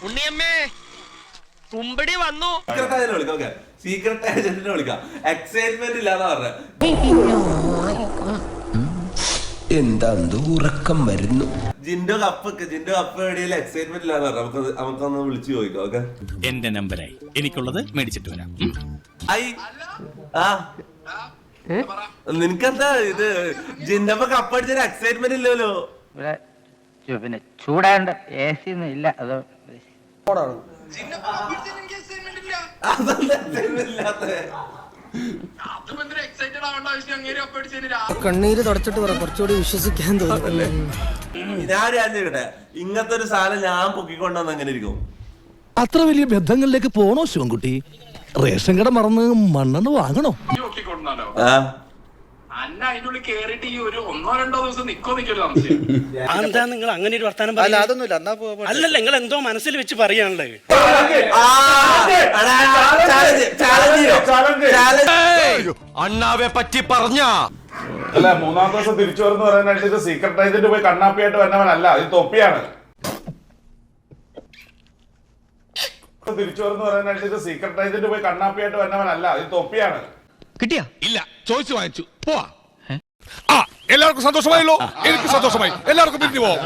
ഉണ്ണിയമ്മേ കുമ്പടി വന്നു. സീക്രട്ട് ഏജന്റിനെ വിളിക്കാം. എക്സൈറ്റ്മെന്റ് ഇല്ലാന്ന് പറഞ്ഞ എന്താ ഉറക്കം വരുന്നു. ജിൻഡോ കപ്പ് എവിടെയും എക്സൈറ്റ്മെന്റ് ഇല്ലാന്ന് പറഞ്ഞ നമുക്കൊന്ന് വിളിച്ചു ചോദിക്കാം. ഓക്കെ, എന്റെ നമ്പരായി എനിക്കുള്ളത് മേടിച്ചിട്ട് വരാം. നിനക്കെന്താ ഇത് ജിൻഡോ കപ്പടിച്ചൊരു എക്സൈറ്റ്മെന്റ് ഇല്ലല്ലോ. പിന്നെ ചൂടാണ്ട് എ സി ഒന്നും ഇല്ല. അത് കണ്ണീര് തുടച്ചിട്ട് പറ, കുറച്ചുകൂടി വിശ്വസിക്കാൻ തോന്നുന്നല്ലേ. ഞാൻ ചോദിക്കട്ടെ, ഇങ്ങനത്തെ ഒരു സാധനം ഞാൻ പൊക്കിക്കൊണ്ടുവന്ന് എങ്ങനെ ഇരിക്കും? അത്ര വലിയ ബന്ധങ്ങളിലേക്ക് പോണോ ശിവൻകുട്ടി? റേഷൻ കട മറന്ന് മണ്ണെണ്ണ വാങ്ങണോ? എന്താ നിങ്ങൾ അങ്ങനെ ഒരു വർത്താനം അല്ലല്ല, നിങ്ങൾ എന്തോ മനസ്സിൽ വെച്ച് പറയാനുള്ളത്. അണ്ണാവെ പറ്റി പറഞ്ഞ അല്ല, മൂന്നാം ദിവസം തിരിച്ചു വരുന്ന പറയാനായിട്ട് ഇത് സീക്രട്ട് ഏജന്റ് പോയി കണ്ണാപ്പിയായിട്ട് വന്നവനല്ല, ഇത് തൊപ്പിയാണ്. തിരിച്ചു വരുന്ന പറയാനായിട്ട് ഇത് സീക്രട്ട് ഏജന്റ് പോയി കണ്ണാപ്പിയായിട്ട് വന്നവനല്ല, ഇത് തൊപ്പിയാണ്. കിട്ടിയാ? ഇല്ല, ചോദിച്ചു വാങ്ങിച്ചു. പോവാ. എല്ലാവർക്കും സന്തോഷമായല്ലോ. എനിക്ക് സന്തോഷമായി. എല്ലാവർക്കും പിരിഞ്ഞു പോവാം.